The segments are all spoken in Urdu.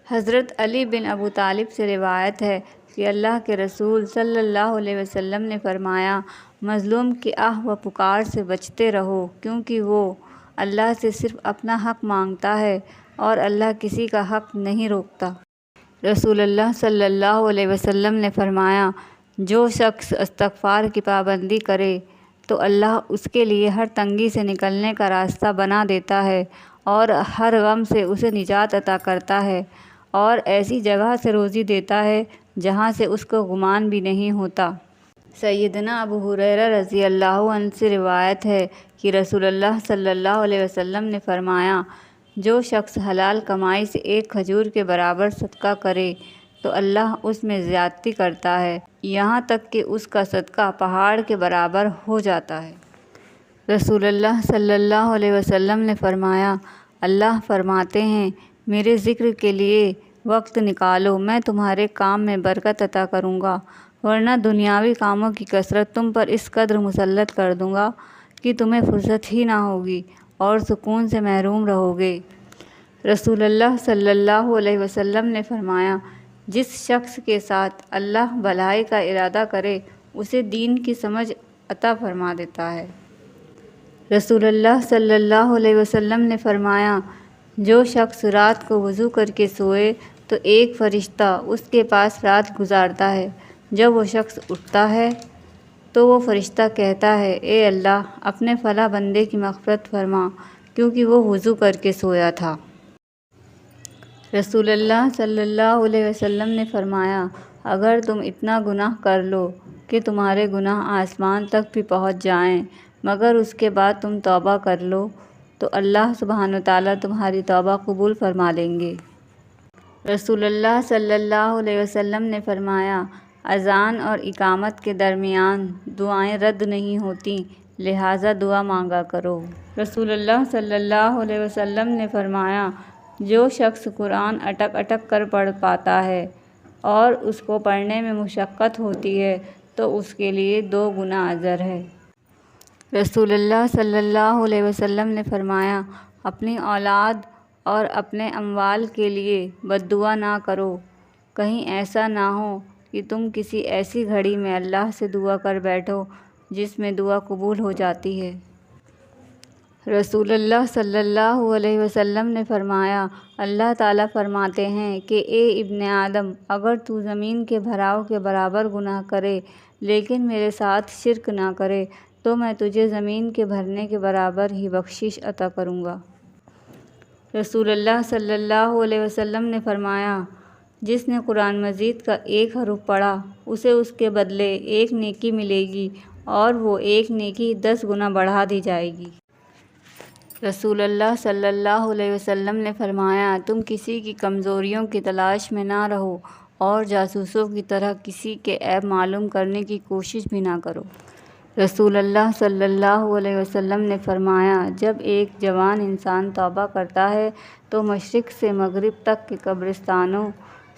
حضرت علی بن ابو طالب سے روایت ہے کہ اللہ کے رسول صلی اللہ علیہ وسلم نے فرمایا، مظلوم کی آہ و پکار سے بچتے رہو، کیونکہ وہ اللہ سے صرف اپنا حق مانگتا ہے اور اللہ کسی کا حق نہیں روکتا۔ رسول اللہ صلی اللہ علیہ وسلم نے فرمایا، جو شخص استغفار کی پابندی کرے تو اللہ اس کے لیے ہر تنگی سے نکلنے کا راستہ بنا دیتا ہے اور ہر غم سے اسے نجات عطا کرتا ہے، اور ایسی جگہ سے روزی دیتا ہے جہاں سے اس کو گمان بھی نہیں ہوتا۔ سیدنا ابو ہریرہ رضی اللہ عنہ سے روایت ہے کہ رسول اللہ صلی اللہ علیہ وسلم نے فرمایا، جو شخص حلال کمائی سے ایک کھجور کے برابر صدقہ کرے تو اللہ اس میں زیادتی کرتا ہے، یہاں تک کہ اس کا صدقہ پہاڑ کے برابر ہو جاتا ہے۔ رسول اللہ صلی اللہ علیہ وسلم نے فرمایا، اللہ فرماتے ہیں، میرے ذکر کے لیے وقت نکالو، میں تمہارے کام میں برکت عطا کروں گا، ورنہ دنیاوی کاموں کی کثرت تم پر اس قدر مسلط کر دوں گا کہ تمہیں فرصت ہی نہ ہوگی اور سکون سے محروم رہو گے۔ رسول اللہ صلی اللہ علیہ وسلم نے فرمایا، جس شخص کے ساتھ اللہ بھلائی کا ارادہ کرے اسے دین کی سمجھ عطا فرما دیتا ہے۔ رسول اللہ صلی اللہ علیہ وسلم نے فرمایا، جو شخص رات کو وضو کر کے سوئے تو ایک فرشتہ اس کے پاس رات گزارتا ہے، جب وہ شخص اٹھتا ہے تو وہ فرشتہ کہتا ہے، اے اللہ اپنے فلاں بندے کی مغفرت فرما، کیونکہ وہ وضو کر کے سویا تھا۔ رسول اللہ صلی اللہ علیہ وسلم نے فرمایا، اگر تم اتنا گناہ کر لو کہ تمہارے گناہ آسمان تک بھی پہنچ جائیں مگر اس کے بعد تم توبہ کر لو تو اللہ سبحانہ وتعالیٰ تمہاری توبہ قبول فرما لیں گے۔ رسول اللہ صلی اللہ علیہ وسلم نے فرمایا، اذان اور اقامت کے درمیان دعائیں رد نہیں ہوتیں، لہٰذا دعا مانگا کرو۔ رسول اللہ صلی اللہ علیہ وسلم نے فرمایا، جو شخص قرآن اٹک اٹک کر پڑھ پاتا ہے اور اس کو پڑھنے میں مشقت ہوتی ہے تو اس کے لیے 2 گنا اجر ہے۔ رسول اللہ صلی اللہ علیہ وسلم نے فرمایا، اپنی اولاد اور اپنے اموال کے لیے بد دعا نہ کرو، کہیں ایسا نہ ہو کہ تم کسی ایسی گھڑی میں اللہ سے دعا کر بیٹھو جس میں دعا قبول ہو جاتی ہے۔ رسول اللہ صلی اللہ علیہ وسلم نے فرمایا، اللہ تعالیٰ فرماتے ہیں کہ اے ابن آدم، اگر تو زمین کے بھراؤ کے برابر گناہ کرے لیکن میرے ساتھ شرک نہ کرے تو میں تجھے زمین کے بھرنے کے برابر ہی بخشش عطا کروں گا۔ رسول اللہ صلی اللہ علیہ وسلم نے فرمایا، جس نے قرآن مجید کا ایک حرف پڑھا اسے اس کے بدلے 1 نیکی ملے گی اور وہ 1 نیکی 10 گنا بڑھا دی جائے گی۔ رسول اللہ صلی اللہ علیہ وسلم نے فرمایا، تم کسی کی کمزوریوں کی تلاش میں نہ رہو اور جاسوسوں کی طرح کسی کے عیب معلوم کرنے کی کوشش بھی نہ کرو۔ رسول اللہ صلی اللہ علیہ وسلم نے فرمایا، جب ایک جوان انسان توبہ کرتا ہے تو مشرق سے مغرب تک کے قبرستانوں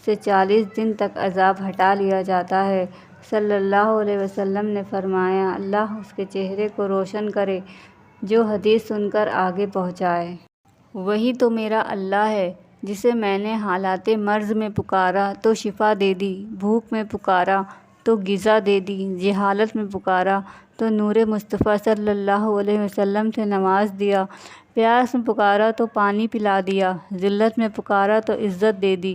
سے 40 دن تک عذاب ہٹا لیا جاتا ہے۔ صلی اللہ علیہ وسلم نے فرمایا، اللہ اس کے چہرے کو روشن کرے جو حدیث سن کر آگے پہنچائے۔ وہی تو میرا اللہ ہے جسے میں نے حالات مرض میں پکارا تو شفا دے دی، بھوک میں پکارا تو غذا دے دی، جہالت میں پکارا تو نور مصطفیٰ صلی اللہ علیہ وسلم سے نواز دیا، پیاس میں پکارا تو پانی پلا دیا، ذلت میں پکارا تو عزت دے دی،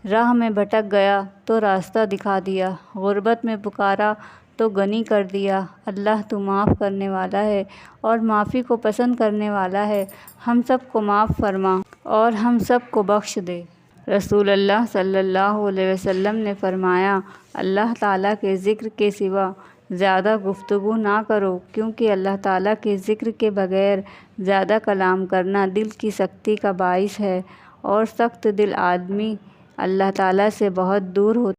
راہ میں بھٹک گیا تو راستہ دکھا دیا، غربت میں پکارا تو غنی کر دیا۔ اللہ تو معاف کرنے والا ہے اور معافی کو پسند کرنے والا ہے، ہم سب کو معاف فرما اور ہم سب کو بخش دے۔ رسول اللہ صلی اللہ علیہ وسلم نے فرمایا، اللہ تعالیٰ کے ذکر کے سوا زیادہ گفتگو نہ کرو، کیونکہ اللہ تعالیٰ کے ذکر کے بغیر زیادہ کلام کرنا دل کی سختی کا باعث ہے اور سخت دل آدمی اللہ تعالیٰ سے بہت دور ہوتا ہے۔